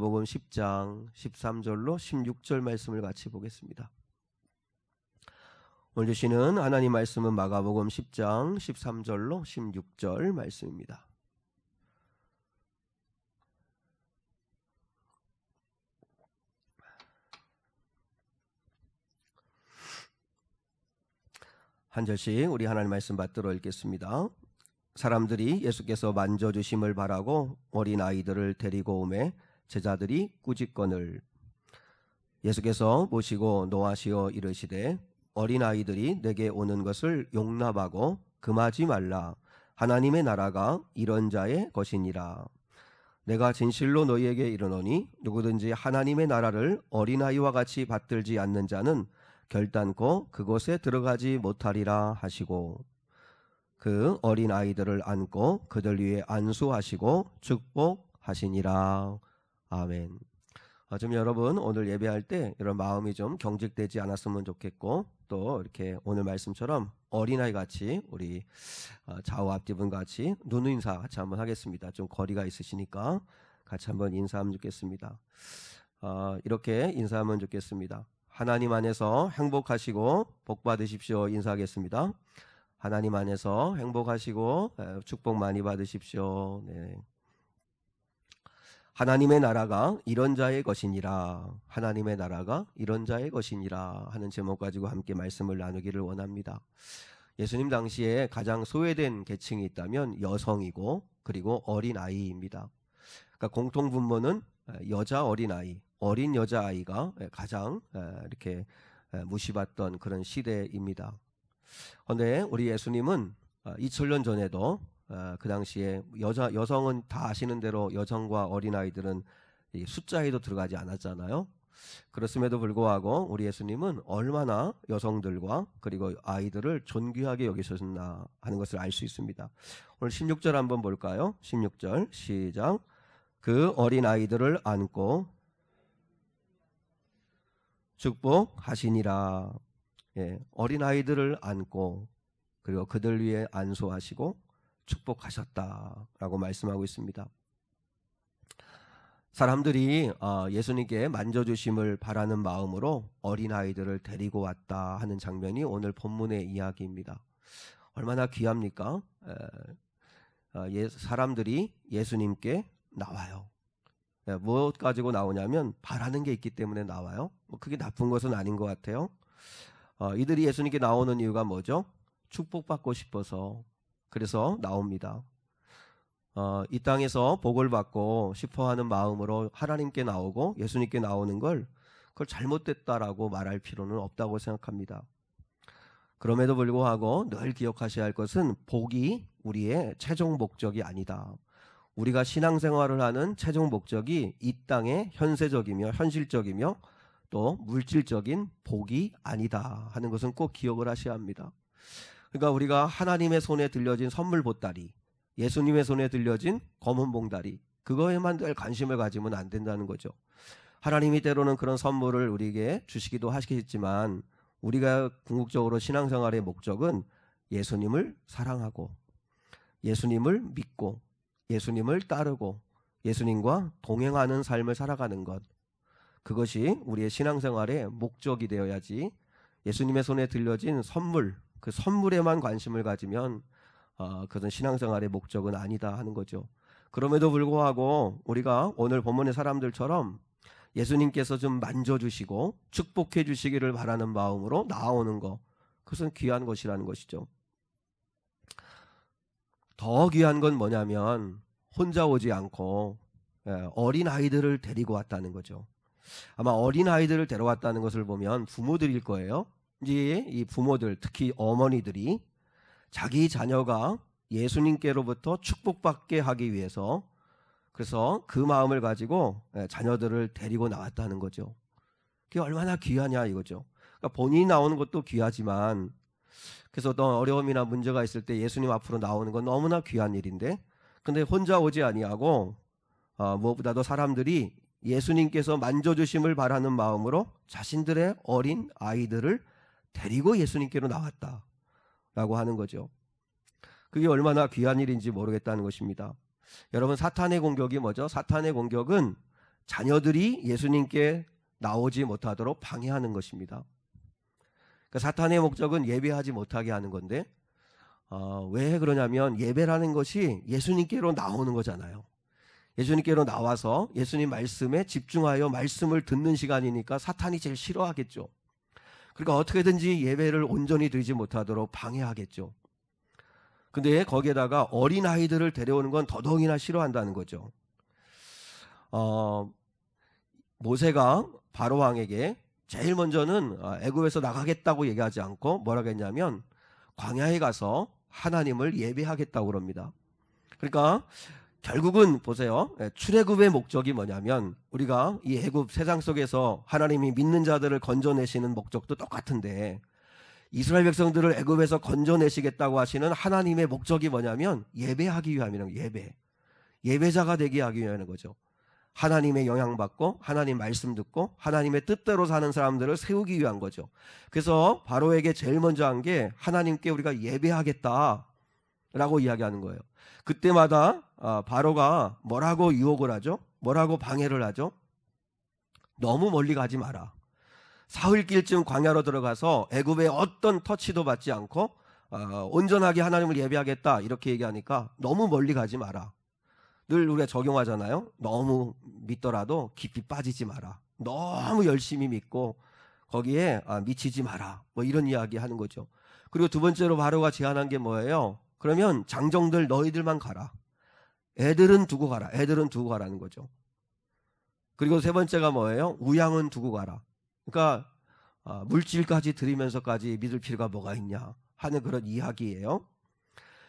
마가복음 10장 13절로 16절 말씀을 같이 보겠습니다. 오늘 주시는 하나님 말씀은 마가복음 10장 13절로 16절 말씀입니다. 한 절씩 우리 하나님 말씀 받들어 읽겠습니다. 사람들이 예수께서 만져주심을 바라고 어린아이들을 데리고 오매 제자들이 꾸짖거늘 예수께서 모시고 노하시어 이르시되 어린아이들이 내게 오는 것을 용납하고 금하지 말라. 하나님의 나라가 이런 자의 것이니라. 내가 진실로 너희에게 이르노니 누구든지 하나님의 나라를 어린아이와 같이 받들지 않는 자는 결단코 그곳에 들어가지 못하리라 하시고 그 어린아이들을 안고 그들 위에 안수하시고 축복하시니라. 아멘. 좀 여러분 오늘 예배할 때 이런 마음이 좀 경직되지 않았으면 좋겠고 또 이렇게 오늘 말씀처럼 어린아이 같이 우리 좌우 앞뒤분 같이 눈 인사 같이 한번 하겠습니다. 좀 거리가 있으시니까 같이 한번 인사하면 좋겠습니다. 이렇게 인사하면 좋겠습니다. 하나님 안에서 행복하시고 복 받으십시오. 인사하겠습니다. 하나님 안에서 행복하시고 축복 많이 받으십시오. 네. 하나님의 나라가 이런 자의 것이니라. 하나님의 나라가 이런 자의 것이니라 하는 제목 가지고 함께 말씀을 나누기를 원합니다. 예수님 당시에 가장 소외된 계층이 있다면 여성이고 그리고 어린아이입니다. 그러니까 공통분모는 여자 어린아이, 어린 여자아이가 가장 이렇게 무시받던 그런 시대입니다. 그런데 우리 예수님은 2000년 전에도 그 당시에 여성은 다 아시는 대로 여성과 어린아이들은 숫자에도 들어가지 않았잖아요. 그렇음에도 불구하고 우리 예수님은 얼마나 여성들과 그리고 아이들을 존귀하게 여기셨나 하는 것을 알 수 있습니다. 오늘 16절 한번 볼까요? 16절 시작. 그 어린아이들을 안고 축복하시니라. 어린아이들을 안고 그리고 그들 위에 안수하시고 축복하셨다라고 말씀하고 있습니다. 사람들이 예수님께 만져주심을 바라는 마음으로 어린아이들을 데리고 왔다 하는 장면이 오늘 본문의 이야기입니다. 얼마나 귀합니까? 사람들이 예수님께 나와요. 무엇 가지고 나오냐면 바라는 게 있기 때문에 나와요. 그게 나쁜 것은 아닌 것 같아요. 이들이 예수님께 나오는 이유가 뭐죠? 축복받고 싶어서 그래서 나옵니다. 이 땅에서 복을 받고 싶어하는 마음으로 하나님께 나오고 예수님께 나오는 걸 그걸 잘못됐다라고 말할 필요는 없다고 생각합니다. 그럼에도 불구하고 늘 기억하셔야 할 것은 복이 우리의 최종 목적이 아니다. 우리가 신앙생활을 하는 최종 목적이 이 땅의 현세적이며 현실적이며 또 물질적인 복이 아니다 하는 것은 꼭 기억을 하셔야 합니다. 그러니까 우리가 하나님의 손에 들려진 선물 보따리, 예수님의 손에 들려진 검은 봉다리, 그거에만 늘 관심을 가지면 안 된다는 거죠. 하나님이 때로는 그런 선물을 우리에게 주시기도 하시겠지만 우리가 궁극적으로 신앙생활의 목적은 예수님을 사랑하고 예수님을 믿고 예수님을 따르고 예수님과 동행하는 삶을 살아가는 것, 그것이 우리의 신앙생활의 목적이 되어야지 예수님의 손에 들려진 선물, 그 선물에만 관심을 가지면 그것은 신앙생활의 목적은 아니다 하는 거죠. 그럼에도 불구하고 우리가 오늘 본문의 사람들처럼 예수님께서 좀 만져주시고 축복해 주시기를 바라는 마음으로 나오는 것, 그것은 귀한 것이라는 것이죠. 더 귀한 건 뭐냐면 혼자 오지 않고 어린아이들을 데리고 왔다는 거죠. 아마 어린아이들을 데려왔다는 것을 보면 부모들일 거예요. 이제 이 부모들, 특히 어머니들이 자기 자녀가 예수님께로부터 축복받게 하기 위해서 그래서 그 마음을 가지고 자녀들을 데리고 나왔다는 거죠. 그게 얼마나 귀하냐 이거죠. 그러니까 본인이 나오는 것도 귀하지만 그래서 어떤 어려움이나 문제가 있을 때 예수님 앞으로 나오는 건 너무나 귀한 일인데 근데 혼자 오지 아니하고 무엇보다도 사람들이 예수님께서 만져주심을 바라는 마음으로 자신들의 어린 아이들을 데리고 예수님께로 나왔다라고 하는 거죠. 그게 얼마나 귀한 일인지 모르겠다는 것입니다. 여러분, 사탄의 공격이 뭐죠? 사탄의 공격은 자녀들이 예수님께 나오지 못하도록 방해하는 것입니다. 그러니까 사탄의 목적은 예배하지 못하게 하는 건데 왜 그러냐면 예배라는 것이 예수님께로 나오는 거잖아요. 예수님께로 나와서 예수님 말씀에 집중하여 말씀을 듣는 시간이니까 사탄이 제일 싫어하겠죠. 그러니까 어떻게든지 예배를 온전히 드리지 못하도록 방해하겠죠. 근데 거기에다가 어린아이들을 데려오는 건 더더욱이나 싫어한다는 거죠. 모세가 바로 왕에게 제일 먼저는 애굽에서 나가겠다고 얘기하지 않고 뭐라고 했냐면 광야에 가서 하나님을 예배하겠다고 그럽니다. 그러니까 결국은 보세요. 출애굽의 목적이 뭐냐면 우리가 이 애굽 세상 속에서 하나님이 믿는 자들을 건져내시는 목적도 똑같은데 이스라엘 백성들을 애굽에서 건져내시겠다고 하시는 하나님의 목적이 뭐냐면 예배하기 위함이라는 예배. 예배자가 되게 하기 위한 거죠. 하나님의 영향받고 하나님 말씀 듣고 하나님의 뜻대로 사는 사람들을 세우기 위한 거죠. 그래서 바로에게 제일 먼저 한 게 하나님께 우리가 예배하겠다라고 이야기하는 거예요. 그때마다 바로가 뭐라고 유혹을 하죠? 뭐라고 방해를 하죠? 너무 멀리 가지 마라. 사흘길쯤 광야로 들어가서 애굽의 어떤 터치도 받지 않고 온전하게 하나님을 예배하겠다 이렇게 얘기하니까 너무 멀리 가지 마라. 늘 우리가 적용하잖아요. 너무 믿더라도 깊이 빠지지 마라. 너무 열심히 믿고 거기에 미치지 마라. 뭐 이런 이야기 하는 거죠. 그리고 두 번째로 바로가 제안한 게 뭐예요? 그러면 장정들 너희들만 가라. 애들은 두고 가라. 애들은 두고 가라는 거죠. 그리고 세 번째가 뭐예요? 우양은 두고 가라. 그러니까 물질까지 드리면서까지 믿을 필요가 뭐가 있냐 하는 그런 이야기예요.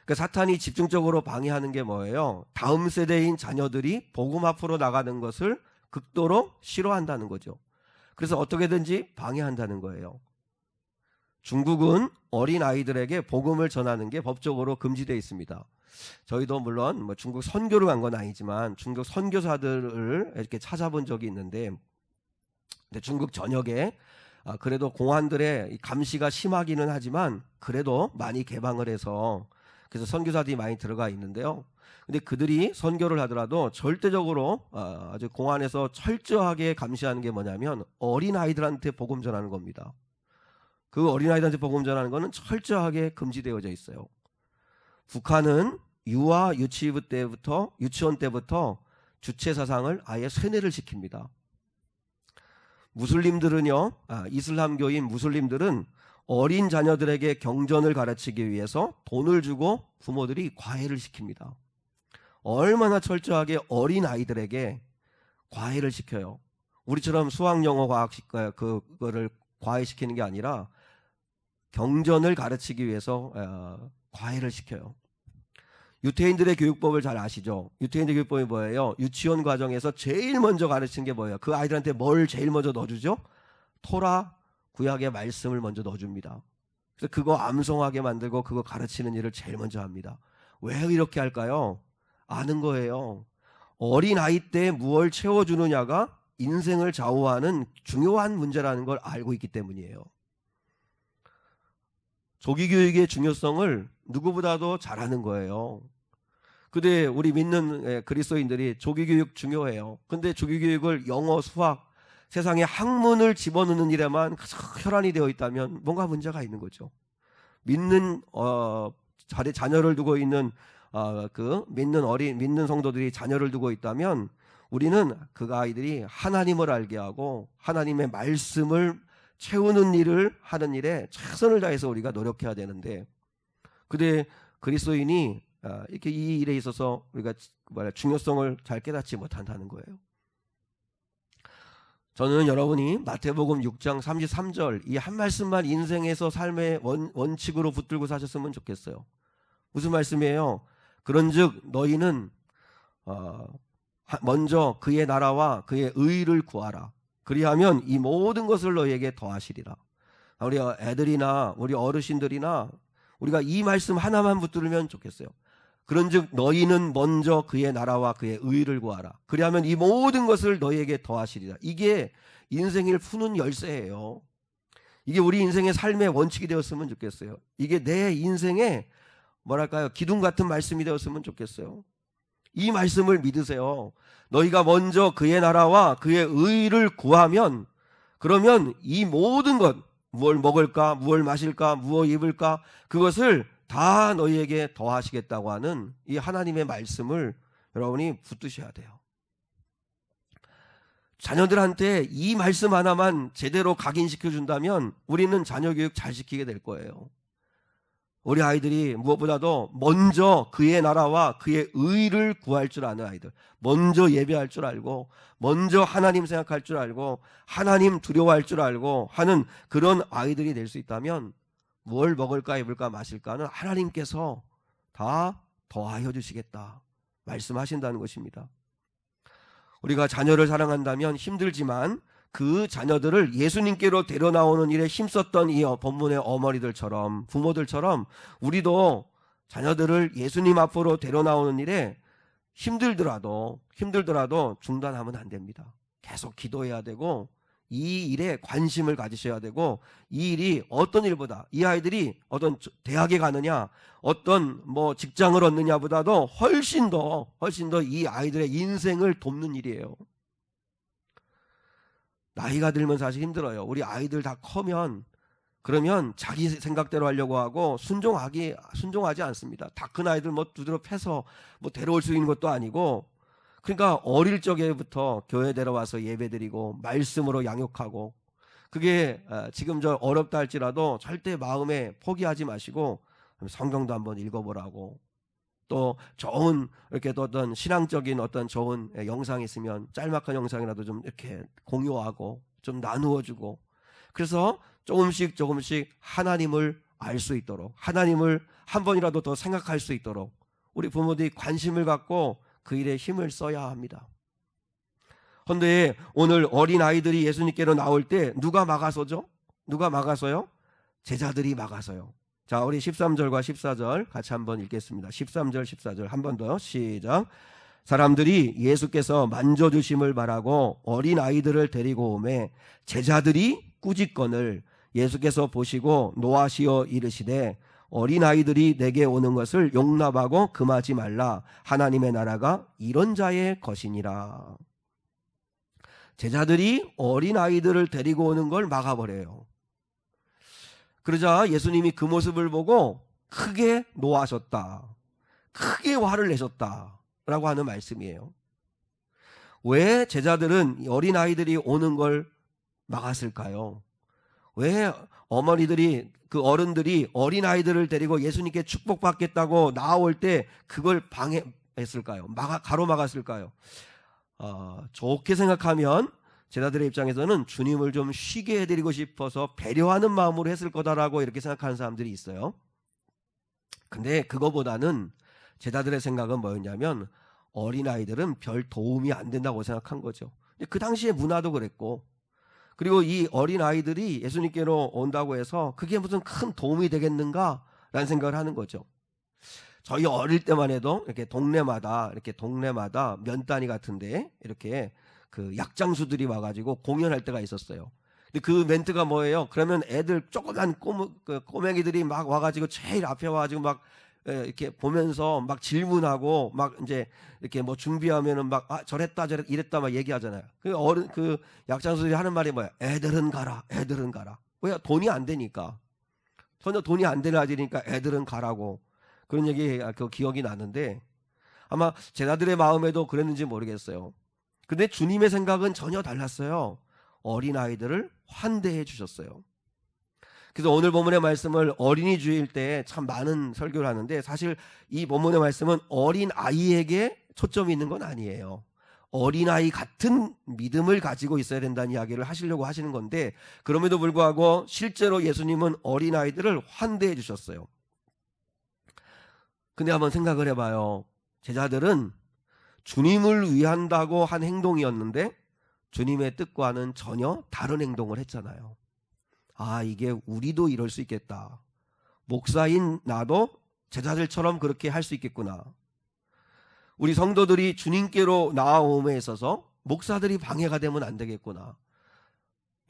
그러니까 사탄이 집중적으로 방해하는 게 뭐예요? 다음 세대인 자녀들이 복음 앞으로 나가는 것을 극도로 싫어한다는 거죠. 그래서 어떻게든지 방해한다는 거예요. 중국은 어린 아이들에게 복음을 전하는 게 법적으로 금지되어 있습니다. 저희도 물론 뭐 중국 선교를 간 건 아니지만 중국 선교사들을 이렇게 찾아본 적이 있는데 중국 전역에 그래도 공안들의 감시가 심하기는 하지만 그래도 많이 개방을 해서 그래서 선교사들이 많이 들어가 있는데요. 근데 그들이 선교를 하더라도 절대적으로 아주 공안에서 철저하게 감시하는 게 뭐냐면 어린아이들한테 복음 전하는 겁니다. 그 어린아이들한테 복음 전하는 거는 철저하게 금지되어져 있어요. 북한은 유아 유치부 때부터 유치원 때부터 주체 사상을 아예 세뇌를 시킵니다. 무슬림들은요, 이슬람교인 무슬림들은 어린 자녀들에게 경전을 가르치기 위해서 돈을 주고 부모들이 과외를 시킵니다. 얼마나 철저하게 어린 아이들에게 과외를 시켜요. 우리처럼 수학, 영어, 과학 그거를 과외시키는 게 아니라 경전을 가르치기 위해서 과외를 시켜요. 유태인들의 교육법을 잘 아시죠? 유태인들 교육법이 뭐예요? 유치원 과정에서 제일 먼저 가르치는 게 뭐예요? 그 아이들한테 뭘 제일 먼저 넣어주죠? 토라, 구약의 말씀을 먼저 넣어줍니다. 그래서 그거 암송하게 만들고 그거 가르치는 일을 제일 먼저 합니다. 왜 이렇게 할까요? 아는 거예요. 어린 아이 때 무엇을 채워주느냐가 인생을 좌우하는 중요한 문제라는 걸 알고 있기 때문이에요. 조기교육의 중요성을 누구보다도 잘 아는 거예요. 근데 우리 믿는 그리스도인들이 조기교육 중요해요. 근데 조기교육을 영어, 수학, 세상에 학문을 집어넣는 일에만 혈안이 되어 있다면 뭔가 문제가 있는 거죠. 믿는 자녀를 두고 있는 믿는 성도들이 자녀를 두고 있다면 우리는 그 아이들이 하나님을 알게 하고 하나님의 말씀을 채우는 일을 하는 일에 최선을 다해서 우리가 노력해야 되는데, 근데 그리스도인이 이렇게 이 일에 있어서 우리가 중요성을 잘 깨닫지 못한다는 거예요. 저는 여러분이 마태복음 6장 33절 이 한 말씀만 인생에서 삶의 원칙으로 붙들고 사셨으면 좋겠어요. 무슨 말씀이에요? 그런즉 너희는 먼저 그의 나라와 그의 의를 구하라. 그리하면 이 모든 것을 너희에게 더하시리라. 우리 애들이나 우리 어르신들이나 우리가 이 말씀 하나만 붙들면 좋겠어요. 그런즉 너희는 먼저 그의 나라와 그의 의를 구하라. 그리하면 이 모든 것을 너희에게 더하시리라. 이게 인생을 푸는 열쇠예요. 이게 우리 인생의 삶의 원칙이 되었으면 좋겠어요. 이게 내 인생의 뭐랄까요, 기둥 같은 말씀이 되었으면 좋겠어요. 이 말씀을 믿으세요. 너희가 먼저 그의 나라와 그의 의를 구하면, 그러면 이 모든 것, 무엇을 먹을까, 무엇을 마실까, 무엇을 입을까, 그것을 다 너희에게 더하시겠다고 하는 이 하나님의 말씀을 여러분이 붙드셔야 돼요. 자녀들한테 이 말씀 하나만 제대로 각인시켜준다면 우리는 자녀 교육 잘 시키게 될 거예요. 우리 아이들이 무엇보다도 먼저 그의 나라와 그의 의를 구할 줄 아는 아이들, 먼저 예배할 줄 알고, 먼저 하나님 생각할 줄 알고, 하나님 두려워할 줄 알고 하는 그런 아이들이 될 수 있다면 뭘 먹을까 입을까 마실까는 하나님께서 다 더하여 주시겠다 말씀하신다는 것입니다. 우리가 자녀를 사랑한다면 힘들지만 그 자녀들을 예수님께로 데려나오는 일에 힘썼던 이 본문의 어머니들처럼, 부모들처럼 우리도 자녀들을 예수님 앞으로 데려나오는 일에 힘들더라도 중단하면 안 됩니다. 계속 기도해야 되고, 이 일에 관심을 가지셔야 되고, 이 일이 어떤 일보다, 이 아이들이 어떤 대학에 가느냐, 어떤 직장을 얻느냐보다도 훨씬 더 이 아이들의 인생을 돕는 일이에요. 나이가 들면 사실 힘들어요. 우리 아이들 다 커면, 그러면 자기 생각대로 하려고 하고 순종하지 않습니다. 다 큰 아이들 두드려 패서 데려올 수 있는 것도 아니고, 그러니까 어릴 적에부터 교회 데려와서 예배드리고 말씀으로 양육하고, 그게 지금 어렵다 할지라도 절대 마음에 포기하지 마시고 성경도 한번 읽어보라고, 또 좋은 이렇게 어떤 신앙적인 어떤 좋은 영상이 있으면 짤막한 영상이라도 좀 이렇게 공유하고 좀 나누어주고, 그래서 조금씩 하나님을 알 수 있도록, 하나님을 한 번이라도 더 생각할 수 있도록 우리 부모들이 관심을 갖고 그 일에 힘을 써야 합니다. 그런데 오늘 어린아이들이 예수님께로 나올 때 누가 막아서죠? 누가 막아서요? 제자들이 막아서요. 자, 우리 13절과 14절 같이 한번 읽겠습니다. 13절 14절 한 번 더 시작. 사람들이 예수께서 만져주심을 바라고 어린아이들을 데리고 오매 제자들이 꾸짖건을 예수께서 보시고 노하시어 이르시되 어린아이들이 내게 오는 것을 용납하고 금하지 말라. 하나님의 나라가 이런 자의 것이니라. 제자들이 어린아이들을 데리고 오는 걸 막아버려요. 그러자 예수님이 그 모습을 보고 크게 노하셨다, 크게 화를 내셨다라고 하는 말씀이에요. 왜 제자들은 어린아이들이 오는 걸 막았을까요? 왜 어머니들이, 그 어른들이 어린아이들을 데리고 예수님께 축복받겠다고 나올 때 그걸 방해했을까요? 가로막았을까요? 좋게 생각하면 제자들의 입장에서는 주님을 좀 쉬게 해드리고 싶어서 배려하는 마음으로 했을 거다라고 이렇게 생각하는 사람들이 있어요. 근데 그거보다는 제자들의 생각은 뭐였냐면 어린아이들은 별 도움이 안 된다고 생각한 거죠. 그 당시에 문화도 그랬고, 그리고 이 어린아이들이 예수님께로 온다고 해서 그게 무슨 큰 도움이 되겠는가라는 생각을 하는 거죠. 저희 어릴 때만 해도 이렇게 동네마다 면단위 같은데 이렇게 그 약장수들이 와가지고 공연할 때가 있었어요. 근데 그 멘트가 뭐예요? 그러면 애들 조그만 꼬맹이들이 막 와가지고 제일 앞에 와가지고 막 이렇게 보면서 막 질문하고 막 이제 이렇게 준비하면은 막 저랬다 이랬다 막 얘기하잖아요. 그 약장수들이 하는 말이 뭐야? 애들은 가라. 왜? 돈이 안 되니까. 전혀 돈이 안 되는 아들이니까 애들은 가라고. 그런 얘기 그 기억이 나는데 아마 제자들의 마음에도 그랬는지 모르겠어요. 근데 주님의 생각은 전혀 달랐어요. 어린아이들을 환대해 주셨어요. 그래서 오늘 본문의 말씀을 어린이 주일 때 참 많은 설교를 하는데, 사실 이 본문의 말씀은 어린아이에게 초점이 있는 건 아니에요. 어린아이 같은 믿음을 가지고 있어야 된다는 이야기를 하시려고 하시는 건데, 그럼에도 불구하고 실제로 예수님은 어린아이들을 환대해 주셨어요. 근데 한번 생각을 해봐요. 제자들은 주님을 위한다고 한 행동이었는데 주님의 뜻과는 전혀 다른 행동을 했잖아요. 이게 우리도 이럴 수 있겠다. 목사인 나도 제자들처럼 그렇게 할 수 있겠구나. 우리 성도들이 주님께로 나아옴에 있어서 목사들이 방해가 되면 안 되겠구나.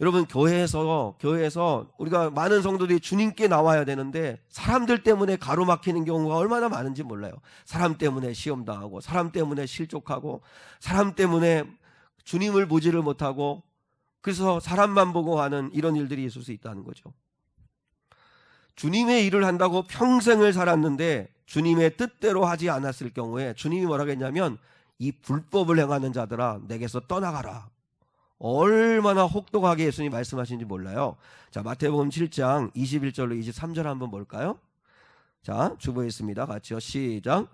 여러분, 교회에서 우리가 많은 성도들이 주님께 나와야 되는데 사람들 때문에 가로막히는 경우가 얼마나 많은지 몰라요. 사람 때문에 시험 당하고, 사람 때문에 실족하고, 사람 때문에 주님을 보지를 못하고, 그래서 사람만 보고 하는 이런 일들이 있을 수 있다는 거죠. 주님의 일을 한다고 평생을 살았는데 주님의 뜻대로 하지 않았을 경우에 주님이 뭐라고 했냐면, 이 불법을 행하는 자들아 내게서 떠나가라. 얼마나 혹독하게 예수님이 말씀하신지 몰라요. 자, 마태복음 7장 21절로 23절 한번 볼까요? 자, 주보했습니다. 같이요. 시작.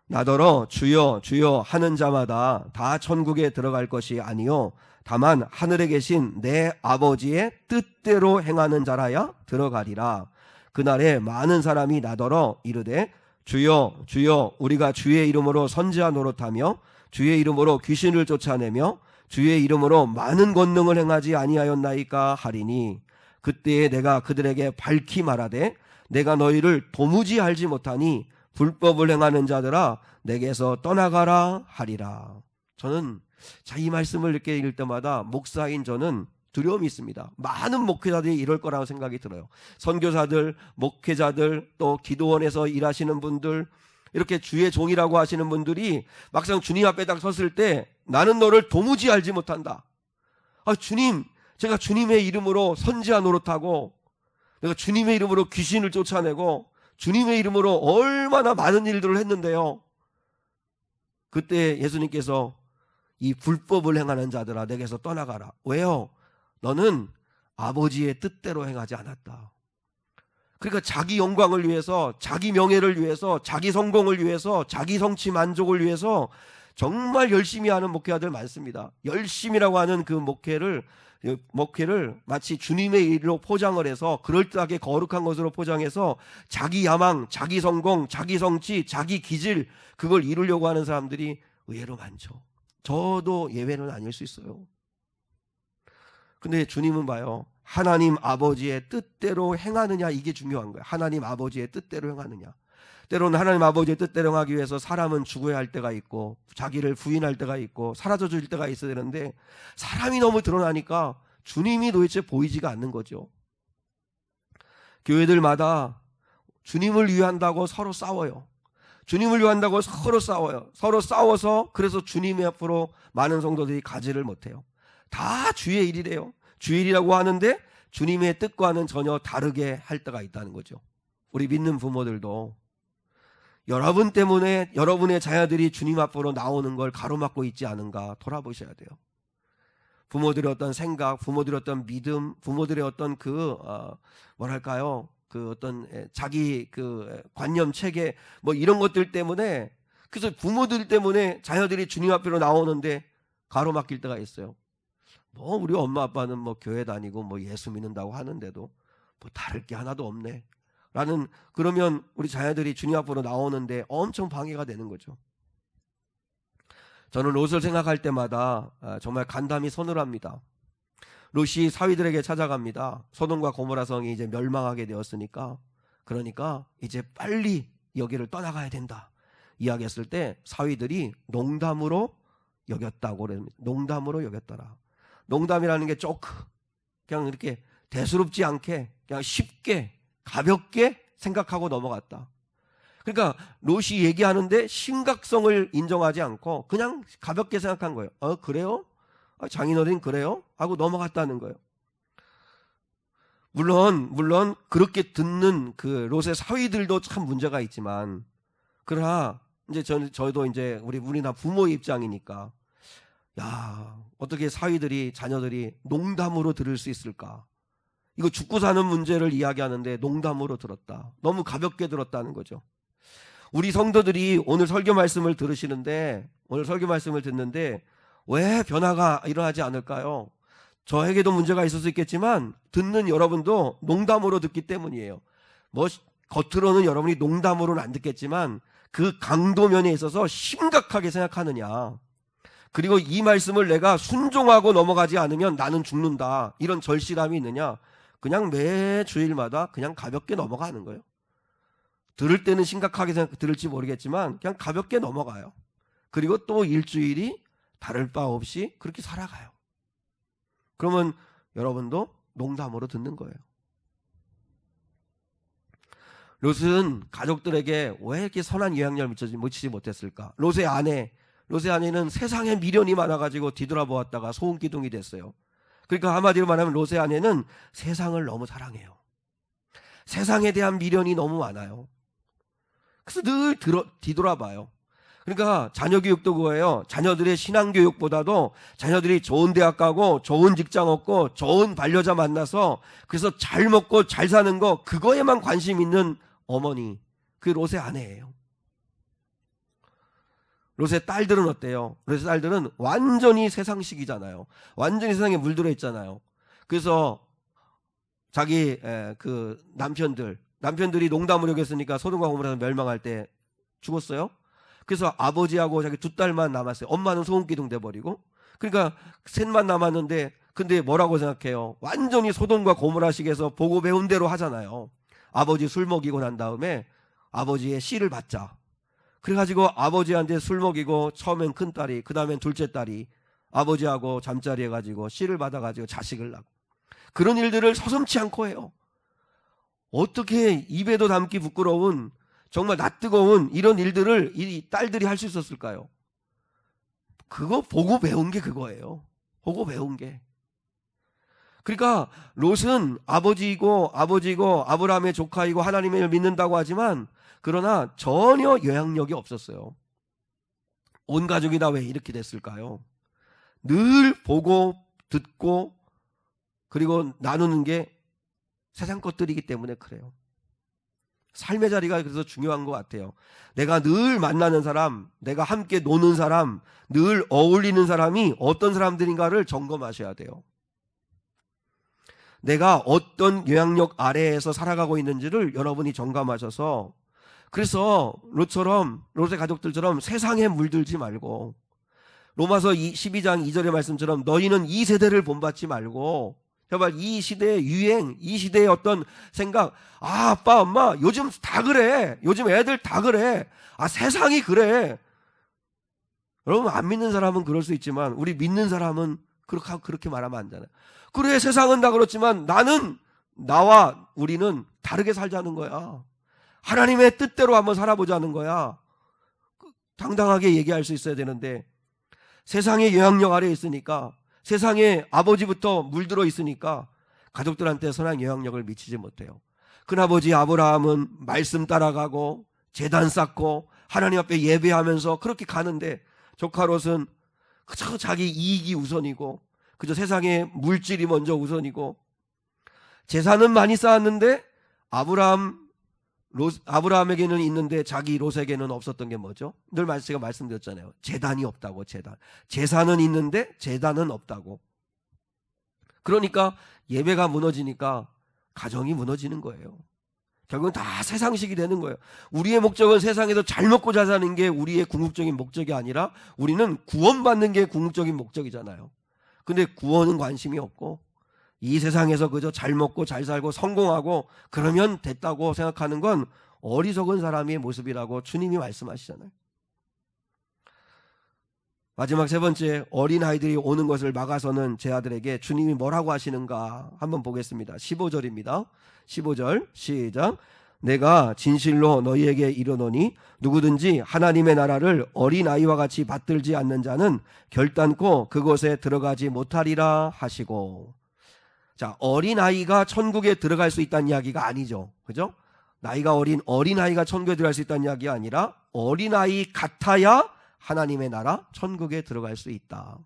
나더러 주여 주여 하는 자마다 다 천국에 들어갈 것이 아니요 다만 하늘에 계신 내 아버지의 뜻대로 행하는 자라야 들어가리라. 그날에 많은 사람이 나더러 이르되 주여 주여 우리가 주의 이름으로 선지자 노릇하며 주의 이름으로 귀신을 쫓아내며 주의 이름으로 많은 권능을 행하지 아니하였나이까 하리니, 그때에 내가 그들에게 밝히 말하되 내가 너희를 도무지 알지 못하니 불법을 행하는 자들아 내게서 떠나가라 하리라. 저는 이 말씀을 이렇게 읽을 때마다 목사인 저는 두려움이 있습니다. 많은 목회자들이 이럴 거라고 생각이 들어요. 선교사들, 목회자들, 또 기도원에서 일하시는 분들, 이렇게 주의 종이라고 하시는 분들이 막상 주님 앞에 딱 섰을 때 나는 너를 도무지 알지 못한다. 주님, 제가 주님의 이름으로 선지자 노릇하고, 내가 주님의 이름으로 귀신을 쫓아내고, 주님의 이름으로 얼마나 많은 일들을 했는데요. 그때 예수님께서 이 불법을 행하는 자들아 내게서 떠나가라. 왜요? 너는 아버지의 뜻대로 행하지 않았다. 그러니까 자기 영광을 위해서, 자기 명예를 위해서, 자기 성공을 위해서, 자기 성취 만족을 위해서 정말 열심히 하는 목회자들 많습니다. 열심이라고 하는 그 목회를 마치 주님의 일로 포장을 해서 그럴듯하게 거룩한 것으로 포장해서 자기 야망, 자기 성공, 자기 성취, 자기 기질, 그걸 이루려고 하는 사람들이 의외로 많죠. 저도 예외는 아닐 수 있어요. 근데 주님은 봐요. 하나님 아버지의 뜻대로 행하느냐, 이게 중요한 거예요. 하나님 아버지의 뜻대로 행하느냐. 때로는 하나님 아버지의 뜻대로 행하기 위해서 사람은 죽어야 할 때가 있고, 자기를 부인할 때가 있고, 사라져줄 때가 있어야 되는데, 사람이 너무 드러나니까 주님이 도대체 보이지가 않는 거죠. 교회들마다 주님을 위한다고 서로 싸워요. 주님을 위한다고 서로 싸워요. 서로 싸워서 그래서 주님 앞으로 많은 성도들이 가지를 못해요. 다 주의 일이래요. 주의 일이라고 하는데 주님의 뜻과는 전혀 다르게 할 때가 있다는 거죠. 우리 믿는 부모들도 여러분 때문에 여러분의 자녀들이 주님 앞으로 나오는 걸 가로막고 있지 않은가 돌아보셔야 돼요. 부모들의 어떤 생각, 부모들의 어떤 믿음, 부모들의 어떤 뭐랄까요? 그 어떤 자기 그 관념 체계 뭐 이런 것들 때문에, 그래서 부모들 때문에 자녀들이 주님 앞으로 나오는데 가로막힐 때가 있어요. 뭐 우리 엄마 아빠는 뭐 교회 다니고 뭐 예수 믿는다고 하는데도 뭐 다를 게 하나도 없네 라는, 그러면 우리 자녀들이 주님 앞으로 나오는데 엄청 방해가 되는 거죠. 저는 롯을 생각할 때마다 정말 간담이 서늘합니다. 롯이 사위들에게 찾아갑니다. 소돔과 고모라 성이 이제 멸망하게 되었으니까, 그러니까 이제 빨리 여기를 떠나가야 된다 이야기했을 때 사위들이 농담으로 여겼다고 그럽니다. 농담으로 여겼더라. 농담이라는 게 조금 그냥 이렇게 대수롭지 않게 그냥 쉽게 가볍게 생각하고 넘어갔다. 그러니까 롯이 얘기하는데 심각성을 인정하지 않고 그냥 가볍게 생각한 거예요. 그래요? 장인어른 그래요? 하고 넘어갔다는 거예요. 물론 그렇게 듣는 그 롯의 사위들도 참 문제가 있지만, 그러나 이제 저도 이제 우리나 부모의 입장이니까, 야, 어떻게 사위들이, 자녀들이 농담으로 들을 수 있을까? 이거 죽고 사는 문제를 이야기하는데 농담으로 들었다. 너무 가볍게 들었다는 거죠. 우리 성도들이 오늘 설교 말씀을 듣는데 왜 변화가 일어나지 않을까요? 저에게도 문제가 있을 수 있겠지만 듣는 여러분도 농담으로 듣기 때문이에요. 뭐 겉으로는 여러분이 농담으로는 안 듣겠지만 그 강도면에 있어서 심각하게 생각하느냐, 그리고 이 말씀을 내가 순종하고 넘어가지 않으면 나는 죽는다, 이런 절실함이 있느냐, 그냥 매 주일마다 그냥 가볍게 넘어가는 거예요. 들을 때는 심각하게 들을지 모르겠지만 그냥 가볍게 넘어가요. 그리고 또 일주일이 다를 바 없이 그렇게 살아가요. 그러면 여러분도 농담으로 듣는 거예요. 롯은 가족들에게 왜 이렇게 선한 영향력을 미치지 못했을까? 롯의 아내는 세상에 미련이 많아가지고 뒤돌아보았다가 소음기둥이 됐어요. 그러니까 한마디로 말하면 롯의 아내는 세상을 너무 사랑해요. 세상에 대한 미련이 너무 많아요. 그래서 늘 뒤돌아봐요. 그러니까 자녀 교육도 그거예요. 자녀들의 신앙 교육보다도 자녀들이 좋은 대학 가고 좋은 직장 얻고 좋은 반려자 만나서 그래서 잘 먹고 잘 사는 거, 그거에만 관심 있는 어머니, 그게 롯의 아내예요. 롯의 딸들은 어때요? 롯의 딸들은 완전히 세상식이잖아요. 완전히 세상에 물들어 있잖아요. 그래서 자기 그 남편들이 농담으로 여겼으니까 소돔과 고모라에서 멸망할 때 죽었어요. 그래서 아버지하고 자기 두 딸만 남았어요. 엄마는 소음기둥 돼버리고. 그러니까 셋만 남았는데, 근데 뭐라고 생각해요? 완전히 소돔과 고모라식에서 보고 배운 대로 하잖아요. 아버지 술 먹이고 난 다음에 아버지의 씨를 받자. 그래가지고 아버지한테 술 먹이고 처음엔 큰딸이, 그 다음엔 둘째 딸이 아버지하고 잠자리 해가지고 씨를 받아가지고 자식을 낳고, 그런 일들을 서슴지 않고 해요. 어떻게 입에도 담기 부끄러운, 정말 낯뜨거운 이런 일들을 이 딸들이 할 수 있었을까요? 그거 보고 배운 게 그거예요. 보고 배운 게. 그러니까 롯은 아버지이고 아브라함의 조카이고 하나님을 믿는다고 하지만, 그러나 전혀 영향력이 없었어요. 온 가족이 다 왜 이렇게 됐을까요? 늘 보고 듣고 그리고 나누는 게 세상 것들이기 때문에 그래요. 삶의 자리가 그래서 중요한 것 같아요. 내가 늘 만나는 사람, 내가 함께 노는 사람, 늘 어울리는 사람이 어떤 사람들인가를 점검하셔야 돼요. 내가 어떤 영향력 아래에서 살아가고 있는지를 여러분이 점검하셔서, 그래서 롯의 가족들처럼 세상에 물들지 말고, 로마서 12장 2절의 말씀처럼 너희는 이 세대를 본받지 말고, 제발 이 시대의 유행, 이 시대의 어떤 생각, 아빠 엄마 요즘 다 그래, 요즘 애들 다 그래, 세상이 그래. 여러분, 안 믿는 사람은 그럴 수 있지만 우리 믿는 사람은 그렇게 말하면 안 되잖아요. 그래, 세상은 다 그렇지만 나와 우리는 다르게 살자는 거야. 하나님의 뜻대로 한번 살아보자는 거야. 당당하게 얘기할 수 있어야 되는데, 세상의 영향력 아래에 있으니까, 세상에 아버지부터 물들어 있으니까 가족들한테 선한 영향력을 미치지 못해요. 큰아버지 아브라함은 말씀 따라가고 제단 쌓고 하나님 앞에 예배하면서 그렇게 가는데, 조카 롯은 그저 자기 이익이 우선이고 그저 세상의 물질이 먼저 우선이고, 재산은 많이 쌓았는데 아브라함에게는 있는데 자기 롯에게는 없었던 게 뭐죠? 늘 제가 말씀드렸잖아요. 재단이 없다고. 재산은 있는데 재단은 없다고. 그러니까 예배가 무너지니까 가정이 무너지는 거예요. 결국은 다 세상식이 되는 거예요. 우리의 목적은 세상에서 잘 먹고 잘 사는 게 우리의 궁극적인 목적이 아니라, 우리는 구원받는 게 궁극적인 목적이잖아요. 근데 구원은 관심이 없고 이 세상에서 그저 잘 먹고 잘 살고 성공하고 그러면 됐다고 생각하는 건 어리석은 사람의 모습이라고 주님이 말씀하시잖아요. 마지막 세 번째, 어린아이들이 오는 것을 막아서는 제 아들에게 주님이 뭐라고 하시는가 한번 보겠습니다. 15절입니다. 15절 시작. 내가 진실로 너희에게 이르노니 누구든지 하나님의 나라를 어린아이와 같이 받들지 않는 자는 결단코 그곳에 들어가지 못하리라 하시고. 자, 어린아이가 천국에 들어갈 수 있다는 이야기가 아니죠. 그죠? 나이가 어린아이가 천국에 들어갈 수 있다는 이야기가 아니라, 어린아이 같아야 하나님의 나라 천국에 들어갈 수 있다.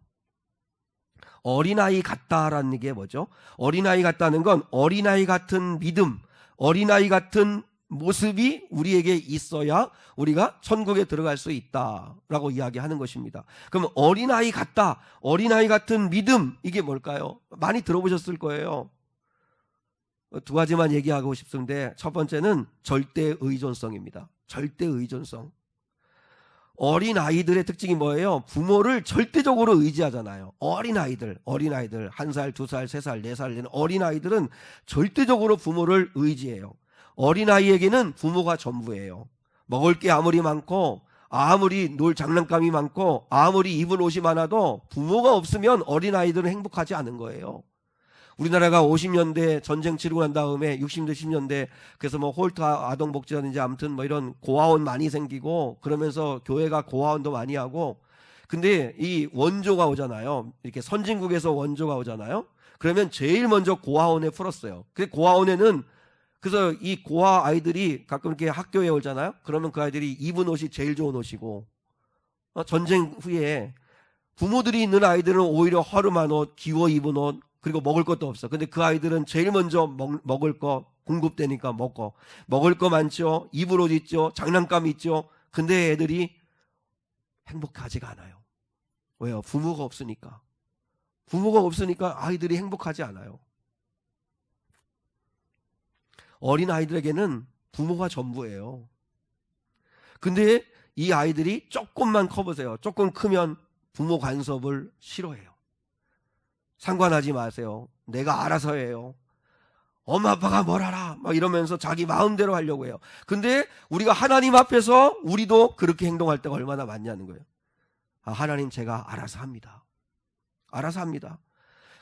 어린아이 같다라는 게 뭐죠? 어린아이 같다는 건 어린아이 같은 믿음, 어린아이 같은 모습이 우리에게 있어야 우리가 천국에 들어갈 수 있다라고 이야기하는 것입니다. 그럼 어린아이 같다, 어린아이 같은 믿음, 이게 뭘까요? 많이 들어보셨을 거예요. 두 가지만 얘기하고 싶은데, 첫 번째는 절대 의존성입니다. 절대 의존성. 어린아이들의 특징이 뭐예요? 부모를 절대적으로 의지하잖아요. 어린아이들 1살, 2살, 3살, 4살 되는 어린아이들은 절대적으로 부모를 의지해요. 어린아이에게는 부모가 전부예요. 먹을 게 아무리 많고, 아무리 놀 장난감이 많고, 아무리 입을 옷이 많아도 부모가 없으면 어린아이들은 행복하지 않은 거예요. 우리나라가 50년대 전쟁 치르고 난 다음에 60년대 70년대 그래서 뭐 홀트 아동복지라든지 아무튼 뭐 이런 고아원 많이 생기고 그러면서 교회가 고아원도 많이 하고, 근데 이 원조가 오잖아요. 이렇게 선진국에서 원조가 오잖아요. 그러면 제일 먼저 고아원에 풀었어요. 그 고아원에는 그래서 이 고아 아이들이 가끔 이렇게 학교에 오잖아요. 그러면 그 아이들이 입은 옷이 제일 좋은 옷이고, 전쟁 후에 부모들이 있는 아이들은 오히려 허름한 옷, 기워 입은 옷, 그리고 먹을 것도 없어. 근데 그 아이들은 제일 먼저 먹을 거 공급되니까 먹고, 먹을 거 많죠. 입을 옷 있죠. 장난감 있죠. 근데 애들이 행복하지가 않아요. 왜요? 부모가 없으니까. 부모가 없으니까 아이들이 행복하지 않아요. 어린 아이들에게는 부모가 전부예요. 근데 이 아이들이 조금만 커보세요. 조금 크면 부모 간섭을 싫어해요. 상관하지 마세요. 내가 알아서 해요. 엄마 아빠가 뭘 알아? 막 이러면서 자기 마음대로 하려고 해요. 근데 우리가 하나님 앞에서 우리도 그렇게 행동할 때가 얼마나 많냐는 거예요. 하나님 제가 알아서 합니다. 알아서 합니다.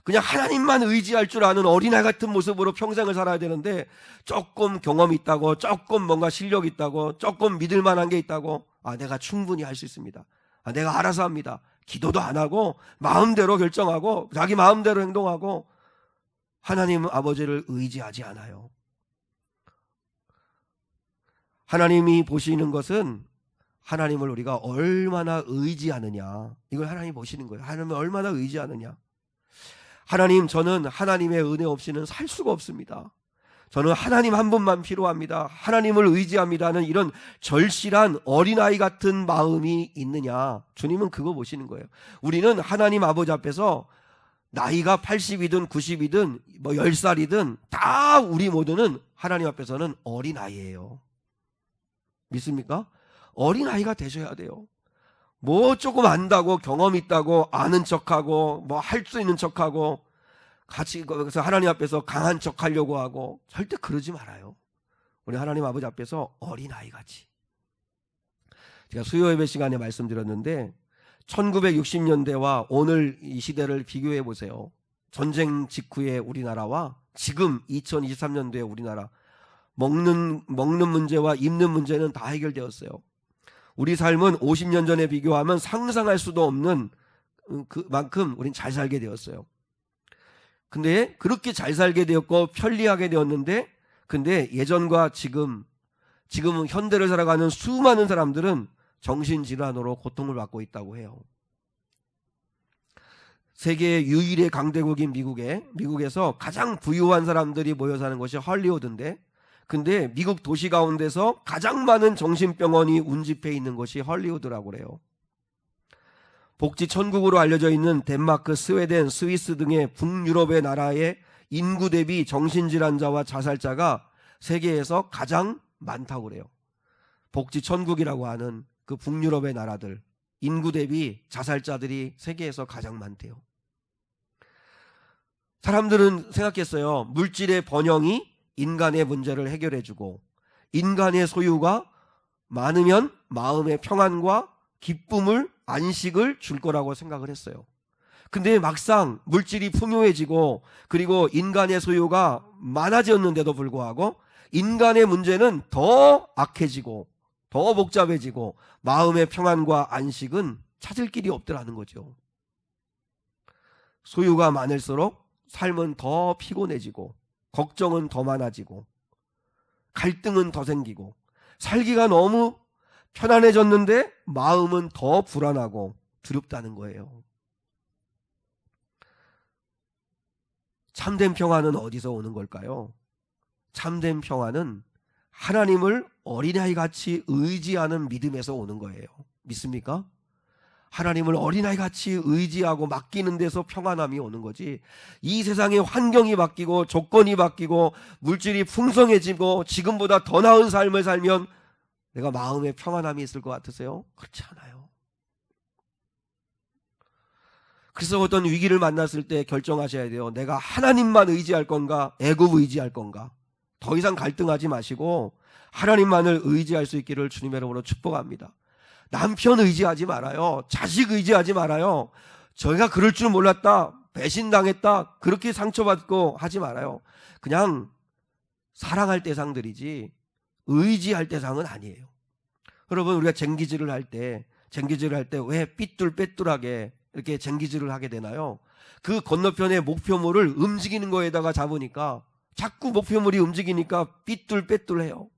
그냥 하나님만 의지할 줄 아는 어린아이 같은 모습으로 평생을 살아야 되는데, 조금 경험이 있다고, 조금 뭔가 실력이 있다고, 조금 믿을 만한 게 있다고, 내가 충분히 할 수 있습니다. 내가 알아서 합니다. 기도도 안 하고 마음대로 결정하고 자기 마음대로 행동하고 하나님 아버지를 의지하지 않아요. 하나님이 보시는 것은 하나님을 우리가 얼마나 의지하느냐, 이걸 하나님이 보시는 거예요. 하나님을 얼마나 의지하느냐. 하나님, 저는 하나님의 은혜 없이는 살 수가 없습니다. 저는 하나님 한 분만 필요합니다. 하나님을 의지합니다는 이런 절실한 어린아이 같은 마음이 있느냐, 주님은 그거 보시는 거예요. 우리는 하나님 아버지 앞에서 나이가 80이든 90이든 뭐 10살이든 다 우리 모두는 하나님 앞에서는 어린아이예요. 믿습니까? 어린아이가 되셔야 돼요. 뭐 조금 안다고, 경험 있다고 아는 척하고 뭐 할 수 있는 척하고 같이 그래서 하나님 앞에서 강한 척하려고 하고, 절대 그러지 말아요. 우리 하나님 아버지 앞에서 어린아이같이. 제가 수요 예배 시간에 말씀드렸는데 1960년대와 오늘 이 시대를 비교해 보세요. 전쟁 직후의 우리나라와 지금 2023년도의 우리나라, 먹는 문제와 입는 문제는 다 해결되었어요. 우리 삶은 50년 전에 비교하면 상상할 수도 없는 그만큼 우린 잘 살게 되었어요. 근데 그렇게 잘 살게 되었고 편리하게 되었는데, 근데 예전과 지금은 현대를 살아가는 수많은 사람들은 정신질환으로 고통을 받고 있다고 해요. 세계 유일의 강대국인 미국에서 가장 부유한 사람들이 모여 사는 곳이 헐리우드인데, 근데 미국 도시 가운데서 가장 많은 정신병원이 운집해 있는 곳이 헐리우드라고 그래요. 복지 천국으로 알려져 있는 덴마크, 스웨덴, 스위스 등의 북유럽의 나라의 인구 대비 정신질환자와 자살자가 세계에서 가장 많다고 그래요. 복지 천국이라고 하는 그 북유럽의 나라들, 인구 대비 자살자들이 세계에서 가장 많대요. 사람들은 생각했어요. 물질의 번영이 인간의 문제를 해결해주고 인간의 소유가 많으면 마음의 평안과 기쁨을, 안식을 줄 거라고 생각을 했어요. 근데 막상 물질이 풍요해지고 그리고 인간의 소유가 많아졌는데도 불구하고 인간의 문제는 더 악해지고 더 복잡해지고 마음의 평안과 안식은 찾을 길이 없더라는 거죠. 소유가 많을수록 삶은 더 피곤해지고 걱정은 더 많아지고 갈등은 더 생기고 살기가 너무 편안해졌는데 마음은 더 불안하고 두렵다는 거예요. 참된 평안은 어디서 오는 걸까요? 참된 평안은 하나님을 어린아이같이 의지하는 믿음에서 오는 거예요. 믿습니까? 하나님을 어린아이같이 의지하고 맡기는 데서 평안함이 오는 거지, 이 세상의 환경이 바뀌고 조건이 바뀌고 물질이 풍성해지고 지금보다 더 나은 삶을 살면 내가 마음에 평안함이 있을 것 같으세요? 그렇지 않아요. 그래서 어떤 위기를 만났을 때 결정하셔야 돼요. 내가 하나님만 의지할 건가, 애굽 의지할 건가. 더 이상 갈등하지 마시고 하나님만을 의지할 수 있기를 주님의 이름으로 축복합니다. 남편 의지하지 말아요. 자식 의지하지 말아요. 저희가 그럴 줄 몰랐다. 배신당했다 그렇게 상처받고 하지 말아요. 그냥 사랑할 대상들이지 의지할 대상은 아니에요. 여러분, 우리가 쟁기질을 할 때 왜 삐뚤빼뚤하게 이렇게 쟁기질을 하게 되나요? 그 건너편의 목표물을 움직이는 거에다가 잡으니까 자꾸 목표물이 움직이니까 삐뚤빼뚤해요.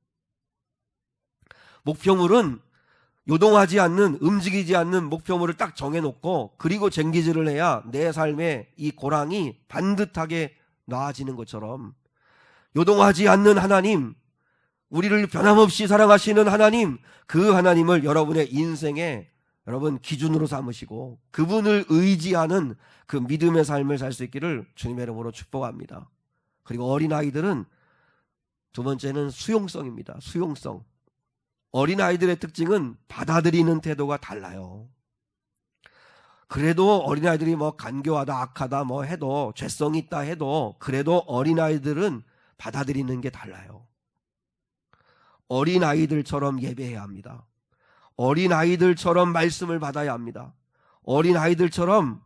목표물은 요동하지 않는, 움직이지 않는 목표물을 딱 정해놓고 그리고 쟁기질을 해야 내 삶에 이 고랑이 반듯하게 나아지는 것처럼, 요동하지 않는 하나님, 우리를 변함없이 사랑하시는 하나님, 그 하나님을 여러분의 인생에 여러분 기준으로 삼으시고 그분을 의지하는 그 믿음의 삶을 살 수 있기를 주님의 이름으로 축복합니다. 그리고 어린아이들은 두 번째는 수용성입니다. 수용성. 어린아이들의 특징은 받아들이는 태도가 달라요. 그래도 어린아이들이 뭐 간교하다 악하다 뭐 해도, 죄성이 있다 해도, 그래도 어린아이들은 받아들이는 게 달라요. 어린아이들처럼 예배해야 합니다. 어린아이들처럼 말씀을 받아야 합니다. 어린아이들처럼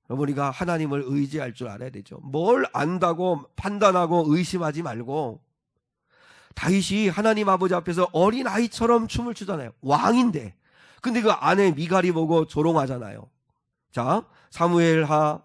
우리가 하나님을 의지할 줄 알아야 되죠. 뭘 안다고 판단하고 의심하지 말고, 다윗이 하나님 아버지 앞에서 어린아이처럼 춤을 추잖아요. 왕인데. 근데 그 아내 미갈이 보고 조롱하잖아요. 자, 사무엘하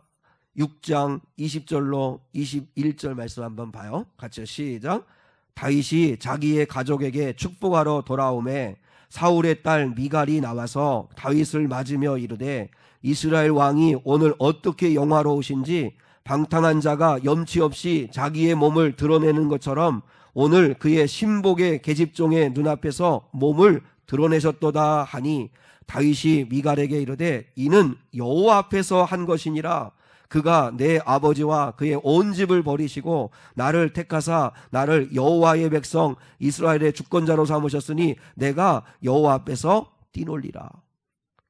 6장 20절로 21절 말씀 한번 봐요. 같이 시작. 다윗이 자기의 가족에게 축복하러 돌아오매 사울의 딸 미갈이 나와서 다윗을 맞으며 이르되, 이스라엘 왕이 오늘 어떻게 영화로우신지 방탕한 자가 염치 없이 자기의 몸을 드러내는 것처럼 오늘 그의 신복의 계집종의 눈앞에서 몸을 드러내셨도다 하니, 다윗이 미갈에게 이르되 이는 여호와 앞에서 한 것이니라. 그가 내 아버지와 그의 온 집을 버리시고 나를 택하사 나를 여호와의 백성 이스라엘의 주권자로 삼으셨으니 내가 여호와 앞에서 뛰놀리라.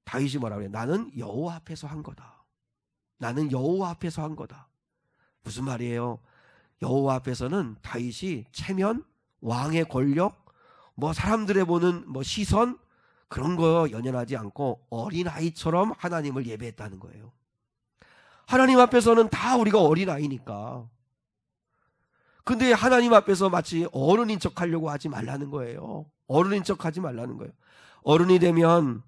다윗이 뭐라고 해요? 나는 여호와 앞에서 한 거다. 나는 여호와 앞에서 한 거다. 무슨 말이에요? 여호와 앞에서는 다윗이 체면, 왕의 권력, 뭐 사람들의 보는 뭐 시선, 그런 거 연연하지 않고 어린아이처럼 하나님을 예배했다는 거예요. 하나님 앞에서는 다 우리가 어린아이니까. 근데 하나님 앞에서 마치 어른인 척 하려고 하지 말라는 거예요. 어른인 척 하지 말라는 거예요. 어른이 되면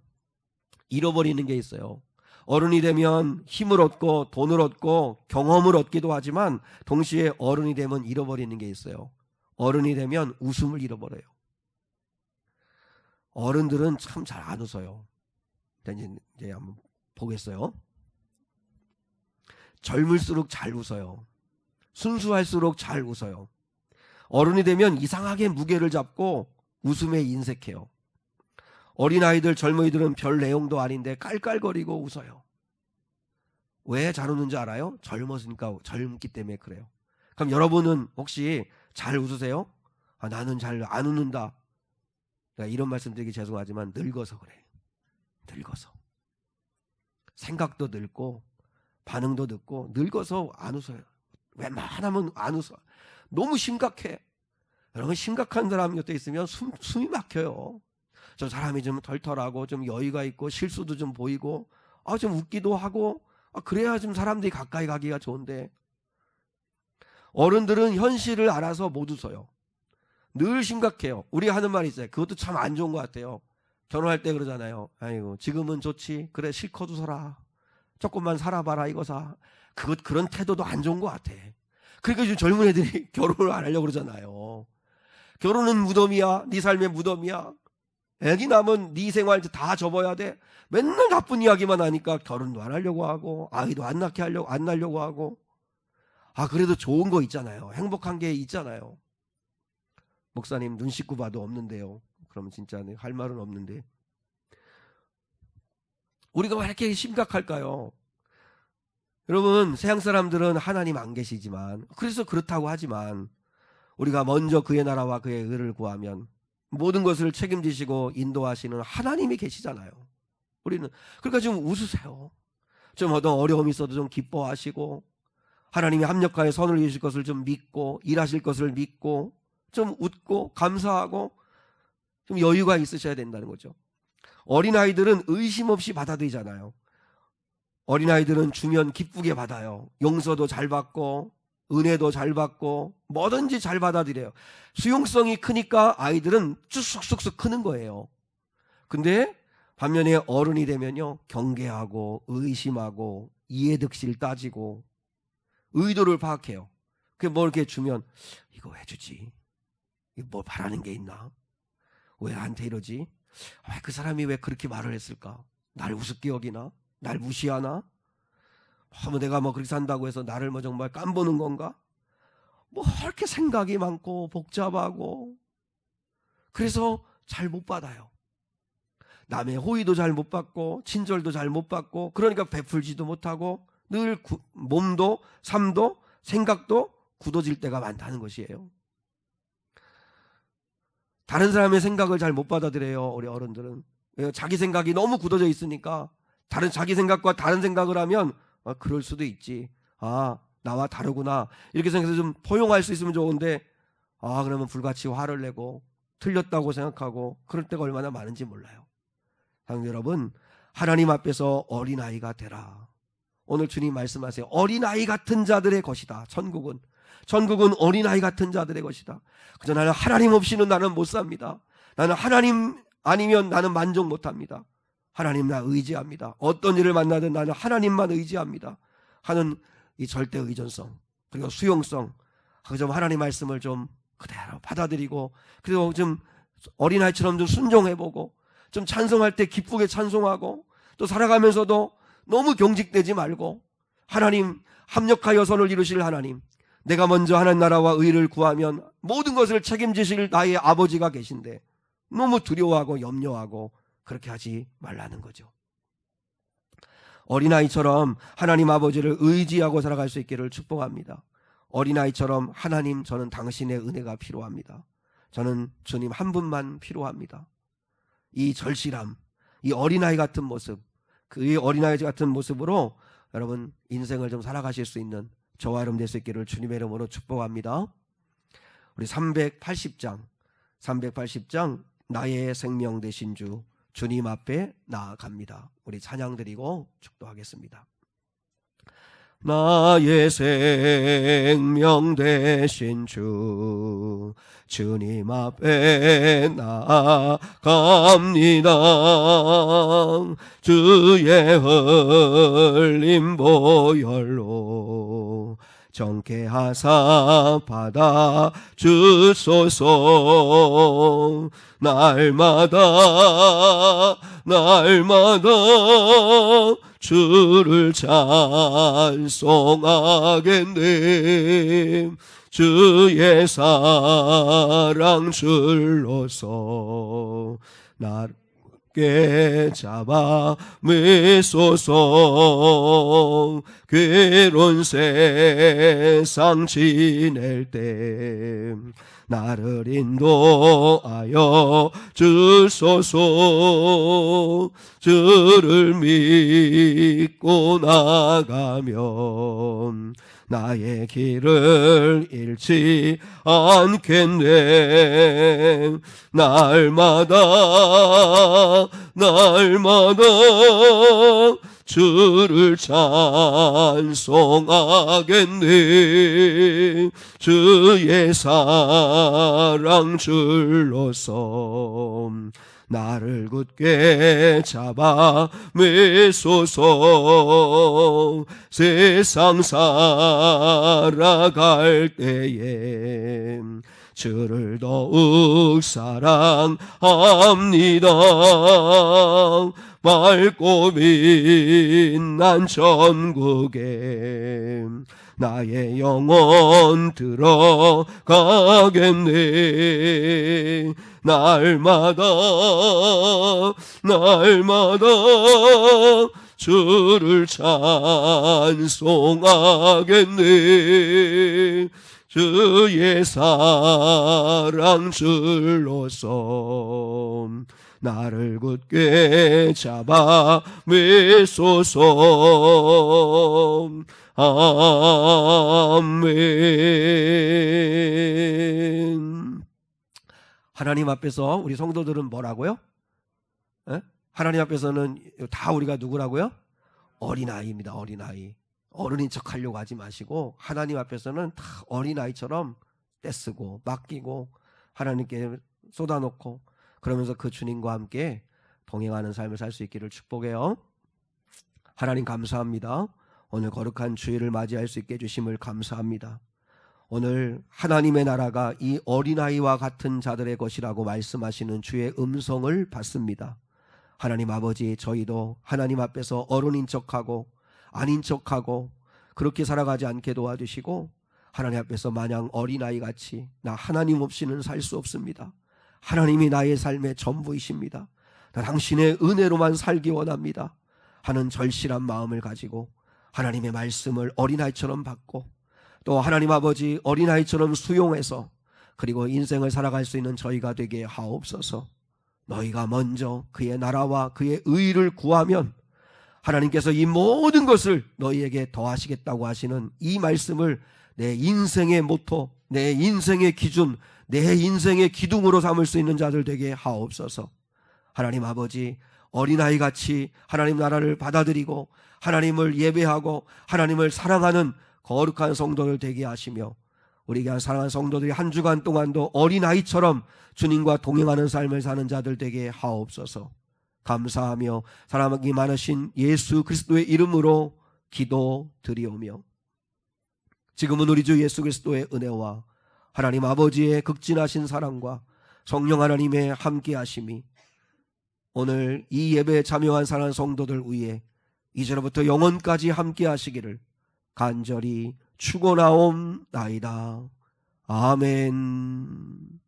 잃어버리는 게 있어요. 어른이 되면 힘을 얻고 돈을 얻고 경험을 얻기도 하지만 동시에 어른이 되면 잃어버리는 게 있어요. 어른이 되면 웃음을 잃어버려요. 어른들은 참 잘 안 웃어요. 이제 한번 보겠어요. 젊을수록 잘 웃어요. 순수할수록 잘 웃어요. 어른이 되면 이상하게 무게를 잡고 웃음에 인색해요. 어린아이들, 젊은이들은 별 내용도 아닌데 깔깔거리고 웃어요. 왜 잘 웃는지 알아요? 젊었으니까, 젊기 때문에 그래요. 그럼 여러분은 혹시 잘 웃으세요? 나는 잘 안 웃는다. 이런 말씀 드리기 죄송하지만 늙어서 그래요. 늙어서. 생각도 늙고 반응도 늦고 늙어서 안 웃어요. 웬만하면 안 웃어. 너무 심각해. 여러분, 심각한 사람 곁에 있으면 숨이 막혀요. 저 사람이 좀 털털하고 좀 여유가 있고 실수도 좀 보이고 좀 웃기도 하고 그래야 좀 사람들이 가까이 가기가 좋은데, 어른들은 현실을 알아서 못 웃어요. 늘 심각해요. 우리가 하는 말이 있어요. 그것도 참 안 좋은 것 같아요. 결혼할 때 그러잖아요. 아이고 지금은 좋지. 그래 실컷 웃어라. 조금만 살아봐라 이거사. 그런 태도도 안 좋은 것 같아. 그러니까 요즘 젊은 애들이 결혼을 안 하려고 그러잖아요. 결혼은 무덤이야. 네 삶의 무덤이야. 애기 낳으면 네 생활 다 접어야 돼. 맨날 나쁜 이야기만 하니까 결혼도 안 하려고 하고 아이도 안 낳으려고 하고. 그래도 좋은 거 있잖아요. 행복한 게 있잖아요. 목사님 눈 씻고 봐도 없는데요. 그러면 진짜 할 말은 없는데. 우리가 왜 이렇게 심각할까요? 여러분, 세상 사람들은 하나님 안 계시지만, 그래서 그렇다고 하지만 우리가 먼저 그의 나라와 그의 의를 구하면 모든 것을 책임지시고 인도하시는 하나님이 계시잖아요. 우리는 그러니까 좀 웃으세요. 좀 어떤 어려움이 있어도 좀 기뻐하시고, 하나님이 합력하여 선을 이루실 것을 좀 믿고, 일하실 것을 믿고, 좀 웃고 감사하고 좀 여유가 있으셔야 된다는 거죠. 어린아이들은 의심 없이 받아들이잖아요. 어린아이들은 주면 기쁘게 받아요. 용서도 잘 받고 은혜도 잘 받고 뭐든지 잘 받아들여요. 수용성이 크니까 아이들은 쑥쑥쑥 크는 거예요. 근데 반면에 어른이 되면요, 경계하고 의심하고 이해득실 따지고 의도를 파악해요. 그게 뭐 이렇게 주면 이거 왜 주지? 이거 뭐 바라는 게 있나? 왜 나한테 이러지? 왜 그 사람이 왜 그렇게 말을 했을까? 날 우습게 여기나? 날 무시하나? 내가 뭐 그렇게 산다고 해서 나를 뭐 정말 깜보는 건가? 뭐 이렇게 생각이 많고 복잡하고, 그래서 잘 못 받아요. 남의 호의도 잘 못 받고 친절도 잘 못 받고, 그러니까 베풀지도 못하고 늘 몸도 삶도 생각도 굳어질 때가 많다는 것이에요. 다른 사람의 생각을 잘 못 받아들여요. 우리 어른들은 자기 생각이 너무 굳어져 있으니까 자기 생각과 다른 생각을 하면 그럴 수도 있지, 나와 다르구나 이렇게 생각해서 좀 포용할 수 있으면 좋은데, 그러면 불같이 화를 내고 틀렸다고 생각하고 그럴 때가 얼마나 많은지 몰라요. 사랑하는 여러분, 하나님 앞에서 어린아이가 되라. 오늘 주님 말씀하세요. 어린아이 같은 자들의 것이다. 천국은 어린아이 같은 자들의 것이다. 그저 나는 하나님 없이는 나는 못 삽니다. 나는 하나님 아니면 나는 만족 못합니다. 하나님 나 의지합니다. 어떤 일을 만나든 나는 하나님만 의지합니다 하는 이 절대 의존성, 그리고 수용성, 좀 하나님 말씀을 좀 그대로 받아들이고, 그리고 좀 어린아이처럼 좀 순종해보고, 좀 찬송할 때 기쁘게 찬송하고, 또 살아가면서도 너무 경직되지 말고, 하나님 합력하여 선을 이루실 하나님, 내가 먼저 하나님 나라와 의를 구하면 모든 것을 책임지실 나의 아버지가 계신데 너무 두려워하고 염려하고 그렇게 하지 말라는 거죠. 어린아이처럼 하나님 아버지를 의지하고 살아갈 수 있기를 축복합니다. 어린아이처럼 하나님, 저는 당신의 은혜가 필요합니다. 저는 주님 한 분만 필요합니다. 이 절실함, 이 어린아이 같은 모습, 그 어린아이 같은 모습으로 여러분 인생을 좀 살아가실 수 있는 저와 여러분 될 수 있기를 주님의 이름으로 축복합니다. 우리 380장 나의 생명 되신 주 주님 앞에 나아갑니다. 우리 찬양 드리고 축도하겠습니다. 나의 생명 되신 주 주님 앞에 나아갑니다. 주의 흘린 보혈로 정케하사 받아 주소서. 날마다 주를 찬송하겠네. 주의 사랑 줄로서 나를 잡아 매소서. 괴로운 세상 지낼 때 나를 인도하여 주소서. 주를 믿고 나가면 나의 길을 잃지 않겠네. 날마다 주를 찬송하겠네. 주의 사랑 줄로서 나를 굳게 잡아 매소서. 세상 살아갈 때에 주를 더욱 사랑합니다. 맑고 빛난 천국에 나의 영혼 들어가겠네. 날마다 주를 찬송하겠네. 주의 사랑 줄로서 나를 굳게 잡아 매소서. 아멘. 하나님 앞에서 우리 성도들은 뭐라고요? 하나님 앞에서는 다 우리가 누구라고요? 어린아이입니다. 어린아이. 어른인 척 하려고 하지 마시고 하나님 앞에서는 다 어린아이처럼 떼쓰고 맡기고 하나님께 쏟아놓고 그러면서 그 주님과 함께 동행하는 삶을 살 수 있기를 축복해요. 하나님 감사합니다. 오늘 거룩한 주일을 맞이할 수 있게 해주심을 감사합니다. 오늘 하나님의 나라가 이 어린아이와 같은 자들의 것이라고 말씀하시는 주의 음성을 받습니다. 하나님 아버지, 저희도 하나님 앞에서 어른인 척하고 아닌 척하고 그렇게 살아가지 않게 도와주시고 하나님 앞에서 마냥 어린아이같이 나 하나님 없이는 살 수 없습니다. 하나님이 나의 삶의 전부이십니다. 나 당신의 은혜로만 살기 원합니다 하는 절실한 마음을 가지고 하나님의 말씀을 어린아이처럼 받고 또 하나님 아버지 어린아이처럼 수용해서 그리고 인생을 살아갈 수 있는 저희가 되게 하옵소서. 너희가 먼저 그의 나라와 그의 의를 구하면 하나님께서 이 모든 것을 너희에게 더하시겠다고 하시는 이 말씀을 내 인생의 모토, 내 인생의 기준, 내 인생의 기둥으로 삼을 수 있는 자들 되게 하옵소서. 하나님 아버지, 어린아이같이 하나님 나라를 받아들이고 하나님을 예배하고 하나님을 사랑하는 거룩한 성도들 되게 하시며 우리가 사랑하는 성도들이 한 주간 동안도 어린아이처럼 주님과 동행하는 삶을 사는 자들 되게 하옵소서. 감사하며 사랑이 많으신 예수 그리스도의 이름으로 기도드리오며 지금은 우리 주 예수 그리스도의 은혜와 하나님 아버지의 극진하신 사랑과 성령 하나님의 함께하심이 오늘 이 예배에 참여한 사랑하는 성도들 위에 이제로부터 영원까지 함께하시기를 간절히 축원하옵나이다. 아멘.